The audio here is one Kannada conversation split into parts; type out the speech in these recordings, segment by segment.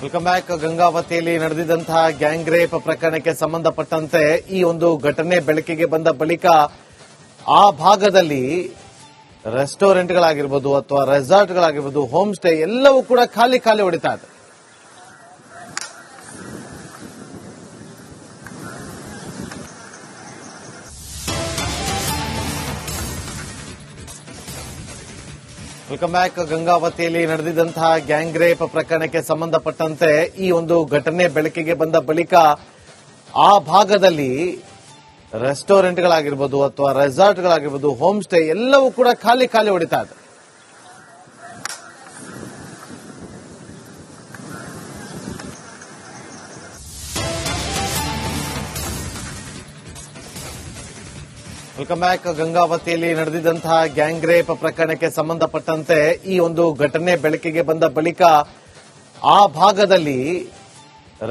Welcome back. ಗಂಗಾವತಿಯಲ್ಲಿ ನಡೆದಿದ್ದಂತಹ ಗ್ಯಾಂಗ್ ರೇಪ್ ಪ್ರಕರಣಕ್ಕೆ ಸಂಬಂಧಪಟ್ಟಂತೆ ಈ ಒಂದು ಘಟನೆ ಬೆಳಕಿಗೆ ಬಂದ ಬಳಿಕ ಆ ಭಾಗದಲ್ಲಿ ರೆಸ್ಟೋರೆಂಟ್ಗಳಾಗಿರ್ಬೋದು ಅಥವಾ ರೆಸಾರ್ಟ್ಗಳಾಗಿರ್ಬೋದು, ಹೋಮ್ ಸ್ಟೇ ಎಲ್ಲವೂ ಕೂಡ ಖಾಲಿ ಹೊಡಿತಾ ಇದೆ. Welcome back. ಗಂಗಾವತಿಯಲ್ಲಿ ನಡೆದಿದ್ದಂತಹ ಗ್ಯಾಂಗ್ ರೇಪ್ ಪ್ರಕರಣಕ್ಕೆ ಸಂಬಂಧಪಟ್ಟಂತೆ ಈ ಒಂದು ಘಟನೆ ಬೆಳಕಿಗೆ ಬಂದ ಬಳಿಕ ಆ ಭಾಗದಲ್ಲಿ ರೆಸ್ಟೋರೆಂಟ್ಗಳಾಗಿರ್ಬೋದು ಅಥವಾ ರೆಸಾರ್ಟ್ಗಳಾಗಿರ್ಬೋದು, ಹೋಮ್ ಸ್ಟೇ ಎಲ್ಲವೂ ಕೂಡ ಖಾಲಿ ಹೊಡಿತಾ ಇದೆ. Welcome back. ಗಂಗಾವತಿಯಲ್ಲಿ ನಡೆದಿದ್ದಂತಹ ಗ್ಯಾಂಗ್ ರೇಪ್ ಪ್ರಕರಣಕ್ಕೆ ಸಂಬಂಧಪಟ್ಟಂತೆ ಈ ಒಂದು ಘಟನೆ ಬೆಳಕಿಗೆ ಬಂದ ಬಳಿಕ ಆ ಭಾಗದಲ್ಲಿ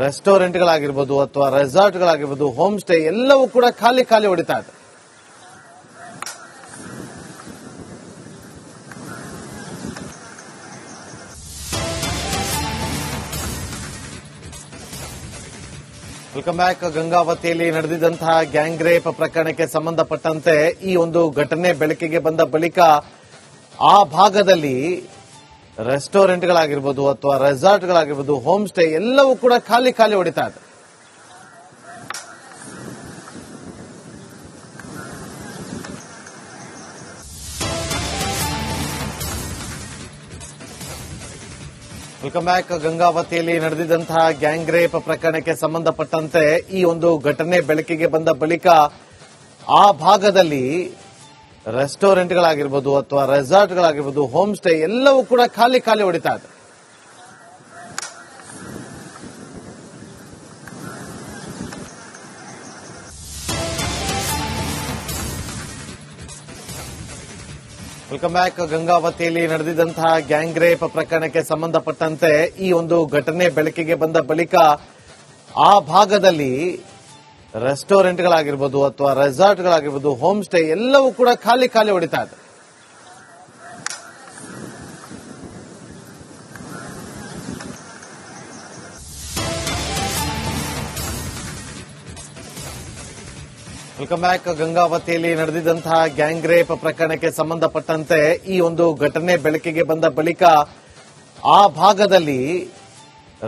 ರೆಸ್ಟೋರೆಂಟ್ಗಳಾಗಿರ್ಬೋದು ಅಥವಾ ರೆಸಾರ್ಟ್ಗಳಾಗಿರ್ಬೋದು, ಹೋಮ್ ಸ್ಟೇ ಎಲ್ಲವೂ ಕೂಡ ಖಾಲಿ ಹೊಡಿತಾ ಇದೆ. Welcome back. ಗಂಗಾವತಿಯಲ್ಲಿ ನಡೆದಿದ್ದಂತಹ ಗ್ಯಾಂಗ್ ರೇಪ್ ಪ್ರಕರಣಕ್ಕೆ ಸಂಬಂಧಪಟ್ಟಂತೆ ಈ ಒಂದು ಘಟನೆ ಬೆಳಕಿಗೆ ಬಂದ ಬಳಿಕ ಆ ಭಾಗದಲ್ಲಿ ರೆಸ್ಟೋರೆಂಟ್ಗಳಾಗಿರ್ಬೋದು ಅಥವಾ ರೆಸಾರ್ಟ್ಗಳಾಗಿರ್ಬೋದು, ಹೋಮ್ ಸ್ಟೇ ಎಲ್ಲವೂ ಕೂಡ ಖಾಲಿ ಹೊಡಿತಾ ಇದೆ. Welcome back. ಗಂಗಾವತಿಯಲ್ಲಿ ನಡೆದಿದ್ದಂತಹ ಗ್ಯಾಂಗ್ ರೇಪ್ ಪ್ರಕರಣಕ್ಕೆ ಸಂಬಂಧಪಟ್ಟಂತೆ ಈ ಒಂದು ಘಟನೆ ಬೆಳಕಿಗೆ ಬಂದ ಬಳಿಕ ಆ ಭಾಗದಲ್ಲಿ ರೆಸ್ಟೋರೆಂಟ್ಗಳಾಗಿರ್ಬೋದು ಅಥವಾ ರೆಸಾರ್ಟ್ಗಳಾಗಿರ್ಬೋದು, ಹೋಮ್ ಸ್ಟೇ ಎಲ್ಲವೂ ಕೂಡ ಖಾಲಿ ಹೊಡಿತಾ ಇದೆ. Welcome back. ಗಂಗಾವತಿಯಲ್ಲಿ ನಡೆದಿದ್ದಂತಹ ಗ್ಯಾಂಗ್ ರೇಪ್ ಪ್ರಕರಣಕ್ಕೆ ಸಂಬಂಧಪಟ್ಟಂತೆ ಈ ಒಂದು ಘಟನೆ ಬೆಳಕಿಗೆ ಬಂದ ಬಳಿಕ ಆ ಭಾಗದಲ್ಲಿ ರೆಸ್ಟೋರೆಂಟ್ಗಳಾಗಿರ್ಬೋದು ಅಥವಾ ರೆಸಾರ್ಟ್ಗಳಾಗಿರ್ಬೋದು, ಹೋಮ್ ಸ್ಟೇ ಎಲ್ಲವೂ ಕೂಡ ಖಾಲಿ ಹೊಡಿತಾ ಇದೆ. Welcome back. ಗಂಗಾವತಿಯಲ್ಲಿ ನಡೆದಿದ್ದಂತಹ ಗ್ಯಾಂಗ್ ರೇಪ್ ಪ್ರಕರಣಕ್ಕೆ ಸಂಬಂಧಪಟ್ಟಂತೆ ಈ ಒಂದು ಘಟನೆ ಬೆಳಕಿಗೆ ಬಂದ ಬಳಿಕ ಆ ಭಾಗದಲ್ಲಿ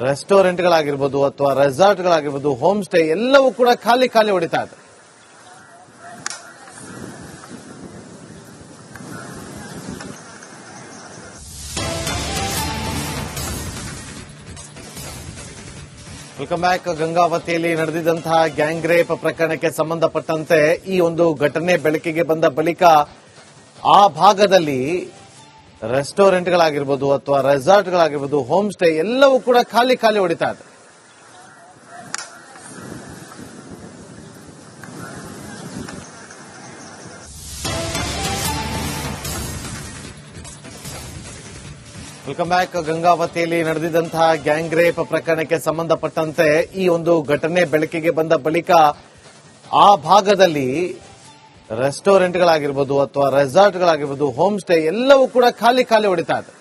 ರೆಸ್ಟೋರೆಂಟ್ಗಳಾಗಿರ್ಬೋದು ಅಥವಾ ರೆಸಾರ್ಟ್ಗಳಾಗಿರ್ಬೋದು, ಹೋಮ್ ಸ್ಟೇ ಎಲ್ಲವೂ ಕೂಡ ಖಾಲಿ ಹೊಡಿತಾ ಇದೆ. Welcome back. ಗಂಗಾವತಿಯಲ್ಲಿ ನಡೆದಿದ್ದಂತಹ ಗ್ಯಾಂಗ್ ರೇಪ್ ಪ್ರಕರಣಕ್ಕೆ ಸಂಬಂಧಪಟ್ಟಂತೆ ಈ ಒಂದು ಘಟನೆ ಬೆಳಕಿಗೆ ಬಂದ ಬಳಿಕ ಆ ಭಾಗದಲ್ಲಿ ರೆಸ್ಟೋರೆಂಟ್ಗಳಾಗಿರ್ಬೋದು ಅಥವಾ ರೆಸಾರ್ಟ್ಗಳಾಗಿರ್ಬೋದು, ಹೋಮ್ ಸ್ಟೇ ಎಲ್ಲವೂ ಕೂಡ ಖಾಲಿ ಹೊಡಿತಾ ಇದೆ. Welcome back. ಗಂಗಾವತಿಯಲ್ಲಿ ನಡೆದಿದ್ದಂತಹ ಗ್ಯಾಂಗ್ ರೇಪ್ ಪ್ರಕರಣಕ್ಕೆ ಸಂಬಂಧಪಟ್ಟಂತೆ ಈ ಒಂದು ಘಟನೆ ಬೆಳಕಿಗೆ ಬಂದ ಬಳಿಕ ಆ ಭಾಗದಲ್ಲಿ ರೆಸ್ಟೋರೆಂಟ್ಗಳಾಗಿರ್ಬೋದು ಅಥವಾ ರೆಸಾರ್ಟ್ಗಳಾಗಿರ್ಬೋದು, ಹೋಮ್ ಸ್ಟೇ ಎಲ್ಲವೂ ಕೂಡ ಖಾಲಿ ಹೊಡಿತಾ ಇದೆ. Welcome back. ಗಂಗಾವತಿಯಲ್ಲಿ ನಡೆದಿದ್ದಂತಹ ಗ್ಯಾಂಗ್ ರೇಪ್ ಪ್ರಕರಣಕ್ಕೆ ಸಂಬಂಧಪಟ್ಟಂತೆ ಈ ಒಂದು ಘಟನೆ ಬೆಳಕಿಗೆ ಬಂದ ಬಳಿಕ ಆ ಭಾಗದಲ್ಲಿ ರೆಸ್ಟೋರೆಂಟ್ಗಳಾಗಿರ್ಬೋದು ಅಥವಾ ರೆಸಾರ್ಟ್ಗಳಾಗಿರ್ಬೋದು, ಹೋಮ್ ಸ್ಟೇ ಎಲ್ಲವೂ ಕೂಡ ಖಾಲಿ ಹೊಡಿತಾ ಇದೆ.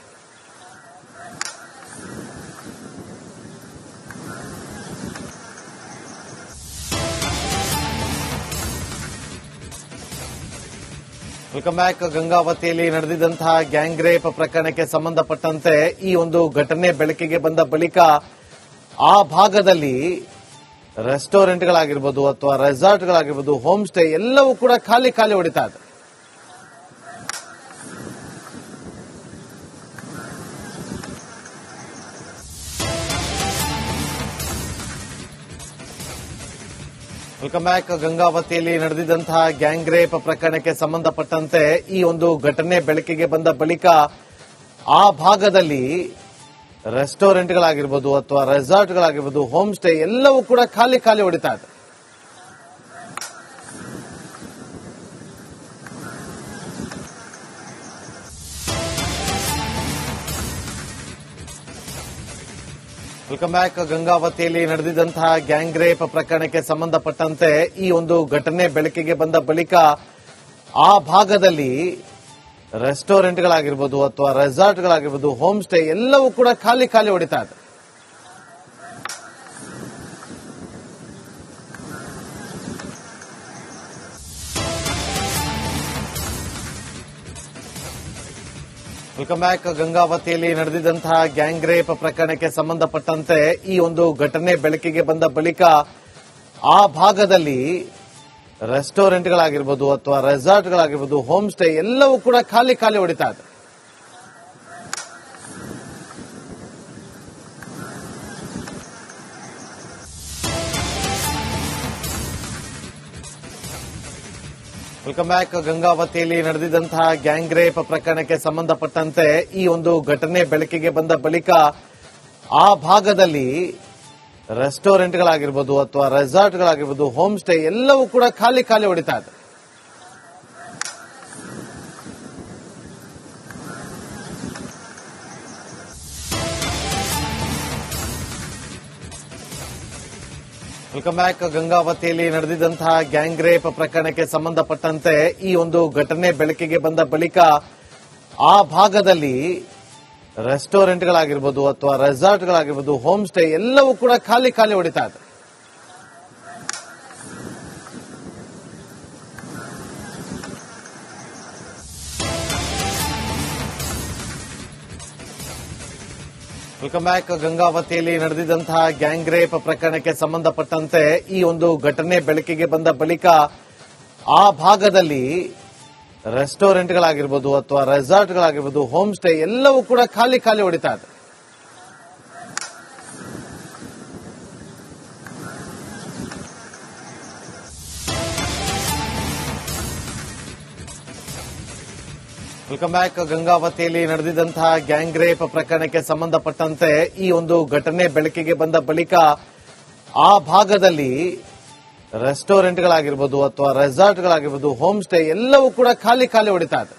Welcome back. ಗಂಗಾವತಿಯಲ್ಲಿ ನಡೆದಿದ್ದಂತಹ ಗ್ಯಾಂಗ್ ರೇಪ್ ಪ್ರಕರಣಕ್ಕೆ ಸಂಬಂಧಪಟ್ಟಂತೆ ಈ ಒಂದು ಘಟನೆ ಬೆಳಕಿಗೆ ಬಂದ ಬಳಿಕ ಆ ಭಾಗದಲ್ಲಿ ರೆಸ್ಟೋರೆಂಟ್ಗಳಾಗಿರ್ಬೋದು ಅಥವಾ ರೆಸಾರ್ಟ್ಗಳಾಗಿರ್ಬೋದು, ಹೋಮ್ ಸ್ಟೇ ಎಲ್ಲವೂ ಕೂಡ ಖಾಲಿ ಹೊಡಿತಾ ಇದೆ. Welcome back. ಗಂಗಾವತಿಯಲ್ಲಿ ನಡೆದಿದ್ದಂತಹ ಗ್ಯಾಂಗ್ ರೇಪ್ ಪ್ರಕರಣಕ್ಕೆ ಸಂಬಂಧಪಟ್ಟಂತೆ ಈ ಒಂದು ಘಟನೆ ಬೆಳಕಿಗೆ ಬಂದ ಬಳಿಕ ಆ ಭಾಗದಲ್ಲಿ ರೆಸ್ಟೋರೆಂಟ್ಗಳಾಗಿರ್ಬೋದು ಅಥವಾ ರೆಸಾರ್ಟ್ಗಳಾಗಿರ್ಬೋದು, ಹೋಮ್ ಸ್ಟೇ ಎಲ್ಲವೂ ಕೂಡ ಖಾಲಿ ಹೊಡಿತಾ ಇದೆ. Welcome back. ಗಂಗಾವತಿಯಲ್ಲಿ ನಡೆದಿದ್ದಂತಹ ಗ್ಯಾಂಗ್ ರೇಪ್ ಪ್ರಕರಣಕ್ಕೆ ಸಂಬಂಧಪಟ್ಟಂತೆ ಈ ಒಂದು ಘಟನೆ ಬೆಳಕಿಗೆ ಬಂದ ಬಳಿಕ ಆ ಭಾಗದಲ್ಲಿ ರೆಸ್ಟೋರೆಂಟ್ಗಳಾಗಿರ್ಬೋದು ಅಥವಾ ರೆಸಾರ್ಟ್ಗಳಾಗಿರ್ಬೋದು, ಹೋಮ್ ಸ್ಟೇ ಎಲ್ಲವೂ ಕೂಡ ಖಾಲಿ ಹೊಡಿತಾ ಇದೆ. Welcome back. ಗಂಗಾವತಿಯಲ್ಲಿ ನಡೆದಿದ್ದಂತಹ ಗ್ಯಾಂಗ್ ರೇಪ್ ಪ್ರಕರಣಕ್ಕೆ ಸಂಬಂಧಪಟ್ಟಂತೆ ಈ ಒಂದು ಘಟನೆ ಬೆಳಕಿಗೆ ಬಂದ ಬಳಿಕ ಆ ಭಾಗದಲ್ಲಿ ರೆಸ್ಟೋರೆಂಟ್ಗಳಾಗಿರ್ಬೋದು ಅಥವಾ ರೆಸಾರ್ಟ್ಗಳಾಗಿರ್ಬೋದು, ಹೋಮ್ ಸ್ಟೇ ಎಲ್ಲವೂ ಕೂಡ ಖಾಲಿ ಹೊಡಿತಾ ಇದೆ. Welcome back. ಗಂಗಾವತಿಯಲ್ಲಿ ನಡೆದಿದ್ದಂತಹ ಗ್ಯಾಂಗ್ ರೇಪ್ ಪ್ರಕರಣಕ್ಕೆ ಸಂಬಂಧಪಟ್ಟಂತೆ ಈ ಒಂದು ಘಟನೆ ಬೆಳಕಿಗೆ ಬಂದ ಬಳಿಕ ಆ ಭಾಗದಲ್ಲಿ ರೆಸ್ಟೋರೆಂಟ್ಗಳಾಗಿರ್ಬೋದು ಅಥವಾ ರೆಸಾರ್ಟ್ಗಳಾಗಿರ್ಬೋದು, ಹೋಮ್ ಸ್ಟೇ ಎಲ್ಲವೂ ಕೂಡ ಖಾಲಿ ಹೊಡಿತಾ ಇದೆ. Welcome back. ಗಂಗಾವತಿಯಲ್ಲಿ ನಡೆದಿದ್ದಂತಹ ಗ್ಯಾಂಗ್ ರೇಪ್ ಪ್ರಕರಣಕ್ಕೆ ಸಂಬಂಧಪಟ್ಟಂತೆ ಈ ಒಂದು ಘಟನೆ ಬೆಳಕಿಗೆ ಬಂದ ಬಳಿಕ ಆ ಭಾಗದಲ್ಲಿ ರೆಸ್ಟೋರೆಂಟ್ಗಳಾಗಿರ್ಬೋದು ಅಥವಾ ರೆಸಾರ್ಟ್ಗಳಾಗಿರ್ಬೋದು, ಹೋಮ್ ಸ್ಟೇ ಎಲ್ಲವೂ ಕೂಡ ಖಾಲಿ ಹೊಡಿತಾ ಇದೆ. Welcome back. ಗಂಗಾವತಿಯಲ್ಲಿ ನಡೆದಿದ್ದಂತಹ ಗ್ಯಾಂಗ್ ರೇಪ್ ಪ್ರಕರಣಕ್ಕೆ ಸಂಬಂಧಪಟ್ಟಂತೆ ಈ ಒಂದು ಘಟನೆ ಬೆಳಕಿಗೆ ಬಂದ ಬಳಿಕ ಆ ಭಾಗದಲ್ಲಿ ರೆಸ್ಟೋರೆಂಟ್ಗಳಾಗಿರ್ಬೋದು ಅಥವಾ ರೆಸಾರ್ಟ್ಗಳಾಗಿರ್ಬೋದು, ಹೋಮ್ ಸ್ಟೇ ಎಲ್ಲವೂ ಕೂಡ ಖಾಲಿ ಹೊಡಿತಾ ಇದೆ. Welcome back. ಗಂಗಾವತಿಯಲ್ಲಿ ನಡೆದಿದ್ದಂತಹ ಗ್ಯಾಂಗ್ ರೇಪ್ ಪ್ರಕರಣಕ್ಕೆ ಸಂಬಂಧಪಟ್ಟಂತೆ ಈ ಒಂದು ಘಟನೆ ಬೆಳಕಿಗೆ ಬಂದ ಬಳಿಕ ಆ ಭಾಗದಲ್ಲಿ ರೆಸ್ಟೋರೆಂಟ್ಗಳಾಗಿರ್ಬೋದು ಅಥವಾ ರೆಸಾರ್ಟ್ಗಳಾಗಿರ್ಬೋದು, ಹೋಮ್ ಸ್ಟೇ ಎಲ್ಲವೂ ಕೂಡ ಖಾಲಿ ಹೊಡಿತಾ ಇದೆ.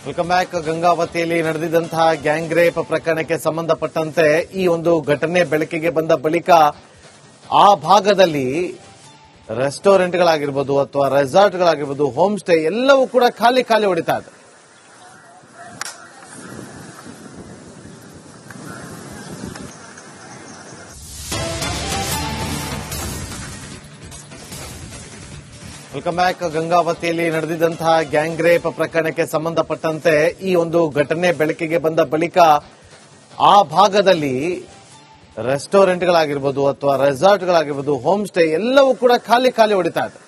Welcome back. ಗಂಗಾವತಿಯಲ್ಲಿ ನಡೆದಿದ್ದಂತಹ ಗ್ಯಾಂಗ್ ರೇಪ್ ಪ್ರಕರಣಕ್ಕೆ ಸಂಬಂಧಪಟ್ಟಂತೆ ಈ ಒಂದು ಘಟನೆ ಬೆಳಕಿಗೆ ಬಂದ ಬಳಿಕ ಆ ಭಾಗದಲ್ಲಿ ರೆಸ್ಟೋರೆಂಟ್ಗಳಾಗಿರ್ಬೋದು ಅಥವಾ ರೆಸಾರ್ಟ್ಗಳಾಗಿರ್ಬೋದು, ಹೋಮ್ ಸ್ಟೇ ಎಲ್ಲವೂ ಕೂಡ ಖಾಲಿ ಹೊಡಿತಾ ಇದೆ. Welcome back. ಗಂಗಾವತಿಯಲ್ಲಿ ನಡೆದಿದ್ದಂತಹ ಗ್ಯಾಂಗ್ ರೇಪ್ ಪ್ರಕರಣಕ್ಕೆ ಸಂಬಂಧಪಟ್ಟಂತೆ ಈ ಒಂದು ಘಟನೆ ಬೆಳಕಿಗೆ ಬಂದ ಬಳಿಕ ಆ ಭಾಗದಲ್ಲಿ ರೆಸ್ಟೋರೆಂಟ್ಗಳಾಗಿರ್ಬೋದು ಅಥವಾ ರೆಸಾರ್ಟ್ಗಳಾಗಿರ್ಬೋದು, ಹೋಮ್ ಸ್ಟೇ ಎಲ್ಲವೂ ಕೂಡ ಖಾಲಿ ಹೊಡಿತಾ ಇದೆ.